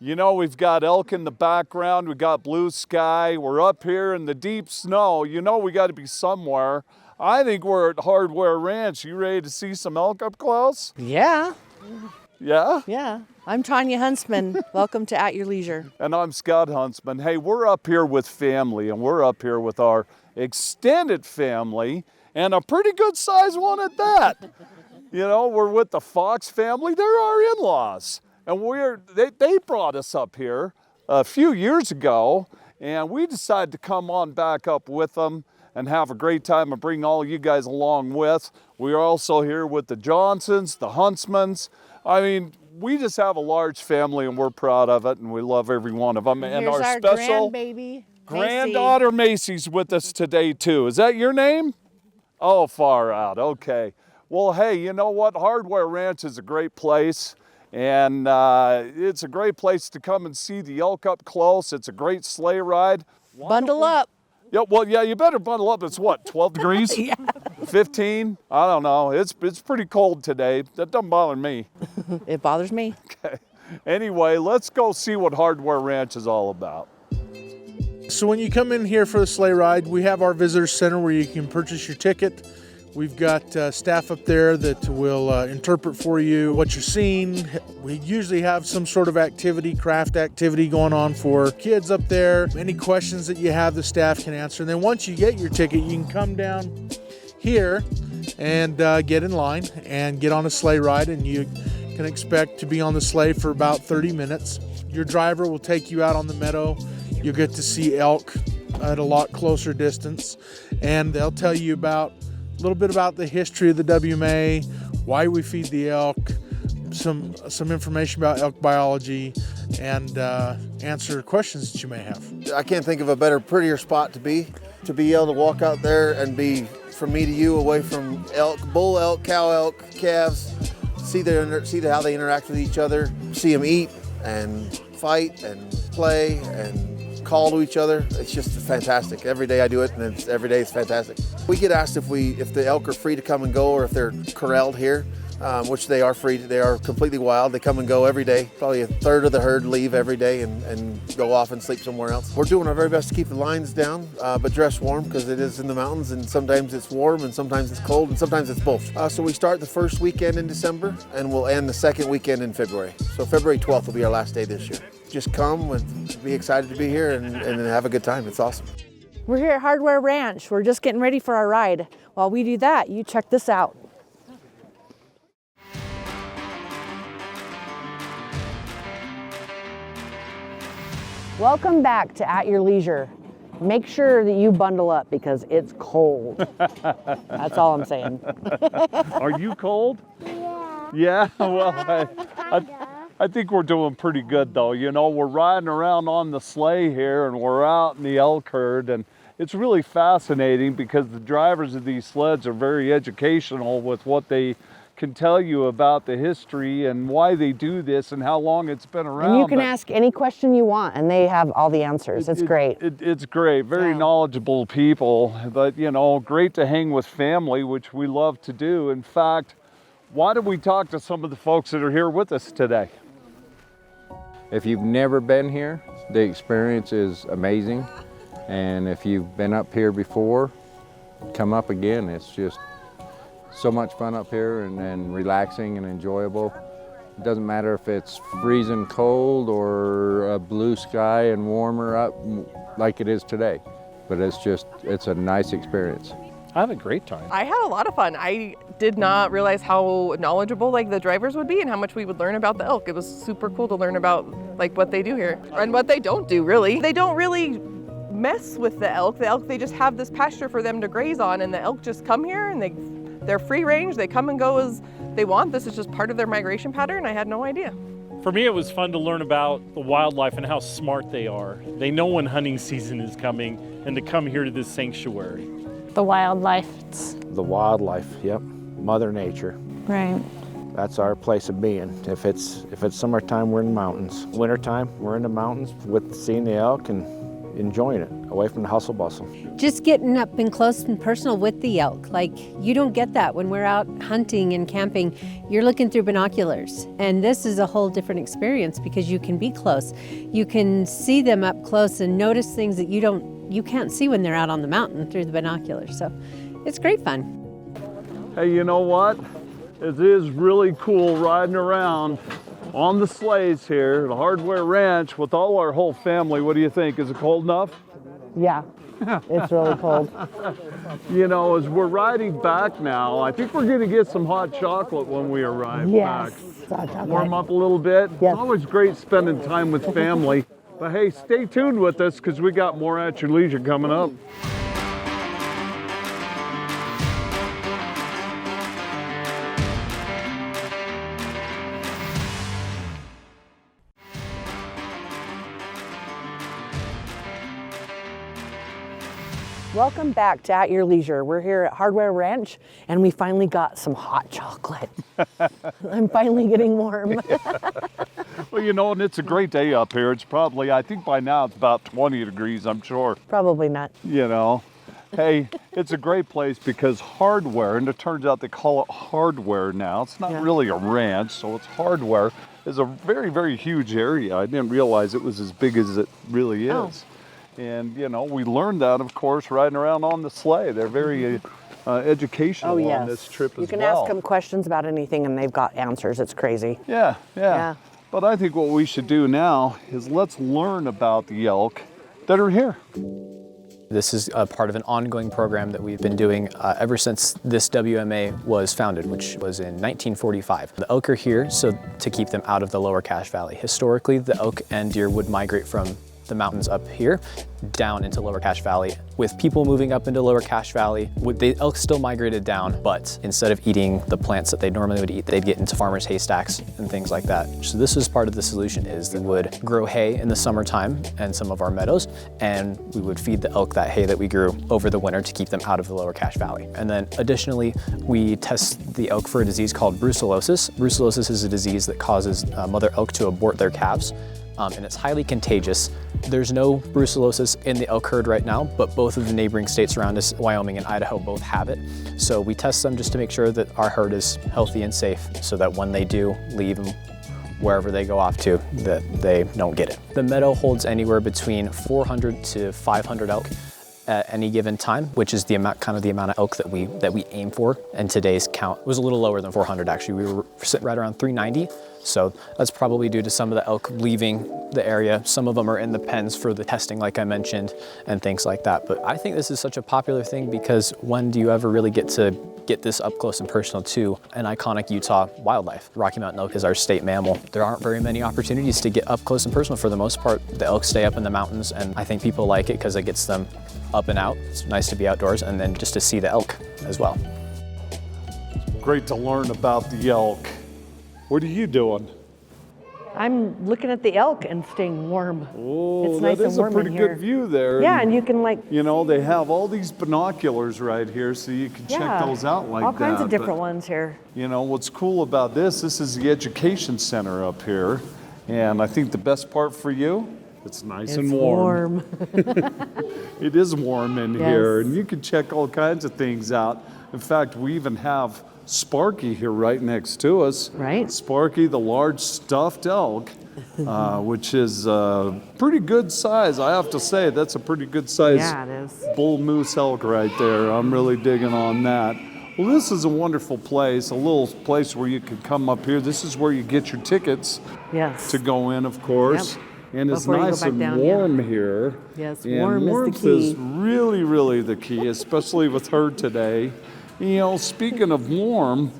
You know, we've got elk in the background, we got blue sky, we're up here in the deep snow. You know we got to be somewhere. I think we're at Hardware Ranch. You ready to see some elk up close? Yeah. Yeah? Yeah. I'm Tonya Huntsman. Welcome to At Your Leisure. And I'm Scott Huntsman. Hey, we're up here with family, and we're up here with our extended family, and a pretty good sized one at that. You know, we're with the Fox family. They're our in-laws. And they brought us up here a few years ago, and we decided to come on back up with them and have a great time and bring all you guys along with. We are also here with the Johnsons, the Huntsmans. I mean, we just have a large family, and we're proud of it, and we love every one of them. And Here's our special grandbaby, granddaughter Macy's with us today too. Is that your name? Oh, far out. Okay. Well, hey, you know what? Hardware Ranch is a great place. And it's a great place to come and see the elk up close. It's a great sleigh ride. Bundle up. Yeah, well, yeah, you better bundle up. It's what, 12 degrees? Yeah. 15? I don't know. It's pretty cold today. That doesn't bother me. It bothers me. Okay. Anyway, let's go see what Hardware Ranch is all about. So when you come in here for the sleigh ride, we have our visitor center where you can purchase your ticket. We've got staff up there that will interpret for you what you're seeing. We usually have some sort of activity, craft activity going on for kids up there. Any questions that you have, the staff can answer. And then once you get your ticket, you can come down here and get in line and get on a sleigh ride. And you can expect to be on the sleigh for about 30 minutes. Your driver will take you out on the meadow. You'll get to see elk at a lot closer distance. And they'll tell you a little bit about the history of the WMA, why we feed the elk, some information about elk biology, and answer questions that you may have. I can't think of a better, prettier spot to be able to walk out there and be from me to you, away from elk, bull elk, cow elk, calves, see how they interact with each other, see them eat and fight and play and call to each other. It's just fantastic. Every day I do it, and every day it's fantastic. We get asked if the elk are free to come and go or if they're corralled here, which they are free. They are completely wild. They come and go every day. Probably a third of the herd leave every day and go off and sleep somewhere else. We're doing our very best to keep the lines down, but dress warm because it is in the mountains, and sometimes it's warm and sometimes it's cold and sometimes it's both. So we start the first weekend in December and we'll end the second weekend in February. So February 12th will be our last day this year. Just come and be excited to be here and have a good time. It's awesome. We're here at Hardware Ranch. We're just getting ready for our ride. While we do that, you check this out. Welcome back to At Your Leisure. Make sure that you bundle up because it's cold. That's all I'm saying. Are you cold? Yeah? Well, I think we're doing pretty good though. You know, we're riding around on the sleigh here and we're out in the elk herd, and it's really fascinating because the drivers of these sleds are very educational with what they can tell you about the history and why they do this and how long it's been around. And you can ask any question you want and they have all the answers. It's great. It's great. Very knowledgeable people, but you know, great to hang with family, which we love to do. In fact, why don't we talk to some of the folks that are here with us today? If you've never been here, the experience is amazing. And if you've been up here before, come up again. It's just so much fun up here and relaxing and enjoyable. It doesn't matter if it's freezing cold or a blue sky and warmer up like it is today, but it's a nice experience. I had a great time. I had a lot of fun. I did not realize how knowledgeable the drivers would be and how much we would learn about the elk. It was super cool to learn about what they do here and what they don't do really. They don't really mess with the elk. They just have this pasture for them to graze on, and the elk just come here and they're free range. They come and go as they want. This is just part of their migration pattern. I had no idea. For me, it was fun to learn about the wildlife and how smart they are. They know when hunting season is coming and to come here to this sanctuary. The wildlife. The wildlife, yep. Mother Nature. Right. That's our place of being. If it's summertime, we're in the mountains. Wintertime, we're in the mountains with seeing the elk and enjoying it, away from the hustle bustle. Just getting up and close and personal with the elk. Like, you don't get that when we're out hunting and camping. You're looking through binoculars, and this is a whole different experience because you can be close. You can see them up close and notice things that you can't see when they're out on the mountain through the binoculars. So it's great fun. Hey, you know what? It is really cool riding around on the sleighs here, the Hardware Ranch, with all our whole family. What do you think? Is it cold enough? Yeah, it's really cold. You know, as we're riding back now, I think we're gonna get some hot chocolate when we arrive Yes. back. Hot chocolate. Warm up a little bit. Yes. It's always great spending time with family. But hey, stay tuned with us because we got more At Your Leisure coming up. Welcome back to At Your Leisure. We're here at Hardware Ranch, and we finally got some hot chocolate. I'm finally getting warm. Well, you know, and it's a great day up here. It's probably, I think by now it's about 20 degrees, I'm sure. Probably not. You know, hey, it's a great place because Hardware, and it turns out they call it Hardware now. It's not really a ranch, so it's Hardware. It's a very, very huge area. I didn't realize it was as big as it really is. And, you know, we learned that, of course, riding around on the sleigh. They're very educational on this trip as well. You can ask them questions about anything, and they've got answers. It's crazy. Yeah. But I think what we should do now is let's learn about the elk that are here. This is a part of an ongoing program that we've been doing ever since this WMA was founded, which was in 1945. The elk are here so to keep them out of the lower Cache Valley. Historically, the elk and deer would migrate from the mountains up here down into lower Cache Valley. With people moving up into lower Cache Valley, the elk still migrated down, but instead of eating the plants that they normally would eat, they'd get into farmers' haystacks and things like that. So this is part of the solution, is that we would grow hay in the summertime and some of our meadows, and we would feed the elk that hay that we grew over the winter to keep them out of the lower Cache Valley. And then additionally, we test the elk for a disease called brucellosis. Brucellosis is a disease that causes mother elk to abort their calves. And it's highly contagious. There's no brucellosis in the elk herd right now, but both of the neighboring states around us, Wyoming and Idaho, both have it. So we test them just to make sure that our herd is healthy and safe, so that when they do leave them wherever they go off to, that they don't get it. The meadow holds anywhere between 400 to 500 elk at any given time, which is the amount of elk that we aim for. And today's count was a little lower than 400 actually. We were sitting right around 390. So that's probably due to some of the elk leaving the area. Some of them are in the pens for the testing, like I mentioned, and things like that. But I think this is such a popular thing because when do you ever really get to get this up close and personal to an iconic Utah wildlife? Rocky Mountain elk is our state mammal. There aren't very many opportunities to get up close and personal. For the most part, the elk stay up in the mountains, and I think people like it because it gets them up and out. It's nice to be outdoors, and then just to see the elk as well. Great to learn about the elk. What are you doing? I'm looking at the elk and staying warm. Oh, it's nice that is and warm a pretty in here. good view there. Yeah, and you can You know, they have all these binoculars right here, so you can check those out like that. all kinds of different ones here. You know, what's cool about this is the education center up here. And I think the best part for you, it's nice and warm. It is warm in here, and you can check all kinds of things out. In fact, we even have Sparky here right next to us. Right. Sparky, the large stuffed elk, which is pretty good size. I have to say, that's a pretty good size bull moose elk right there. I'm really digging on that. Well, this is a wonderful place, a little place where you can come up here. This is where you get your tickets to go in, of course. Yep. And it's nice and warm here. Yes, and warm warmth is the key. is really, really the key, especially with her today. You know, speaking of warm,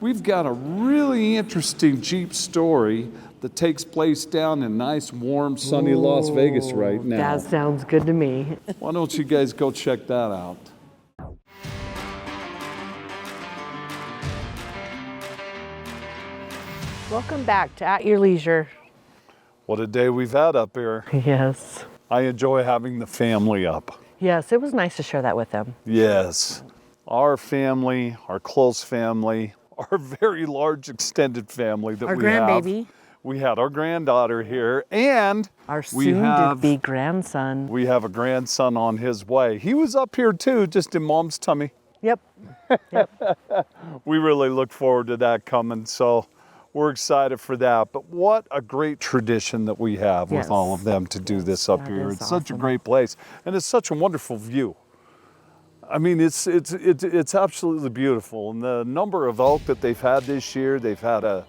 we've got a really interesting Jeep story that takes place down in nice, warm, sunny Las Vegas right now. That sounds good to me. Why don't you guys go check that out? Welcome back to At Your Leisure. What a day we've had up here. Yes. I enjoy having the family up. Yes, it was nice to share that with them. Yes. Our family, our close family, our very large extended family that Our we have. grandbaby. We had our granddaughter here, and Our we have soon-to-be grandson. we have a grandson on his way. He was up here too, just in Mom's tummy. Yep. We really look forward to that coming, so we're excited for that. But what a great tradition that we have with Yes. all of them to do this up That here. is It's such a awesome. great place, and it's such a wonderful view. I mean, it's absolutely beautiful, and the number of elk that they've had this year, they've had a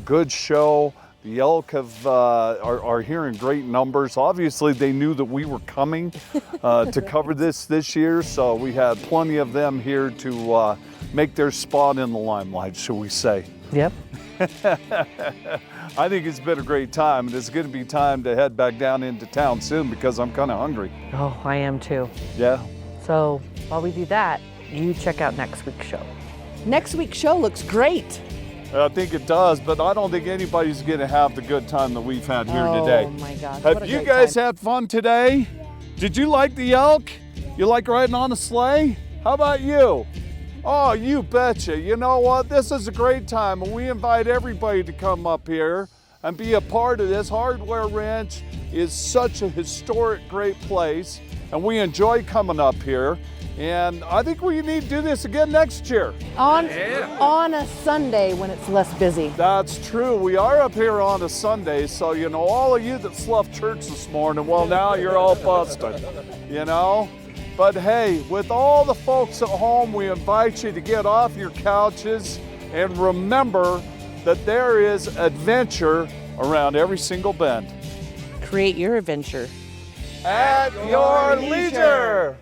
good show. The elk are here in great numbers. Obviously, they knew that we were coming to cover this year, so we had plenty of them here to make their spot in the limelight, shall we say. Yep. I think it's been a great time, and it's going to be time to head back down into town soon because I'm kind of hungry. Oh, I am too. Yeah. So while we do that, you check out next week's show. Next week's show looks great. I think it does, but I don't think anybody's going to have the good time that we've had here today. Oh my gosh. what a Have you great guys time. had fun today? Did you like the elk? You like riding on a sleigh? How about you? Oh, you betcha. You know what? This is a great time, and we invite everybody to come up here and be a part of this. Hardware Ranch is such a historic, great place, and we enjoy coming up here. And I think we need to do this again next year. On a Sunday when it's less busy. That's true. We are up here on a Sunday, so you know, all of you that left church this morning, well, now you're all busted, you know? But hey, with all the folks at home, we invite you to get off your couches and remember that there is adventure around every single bend. Create your adventure. At your leisure.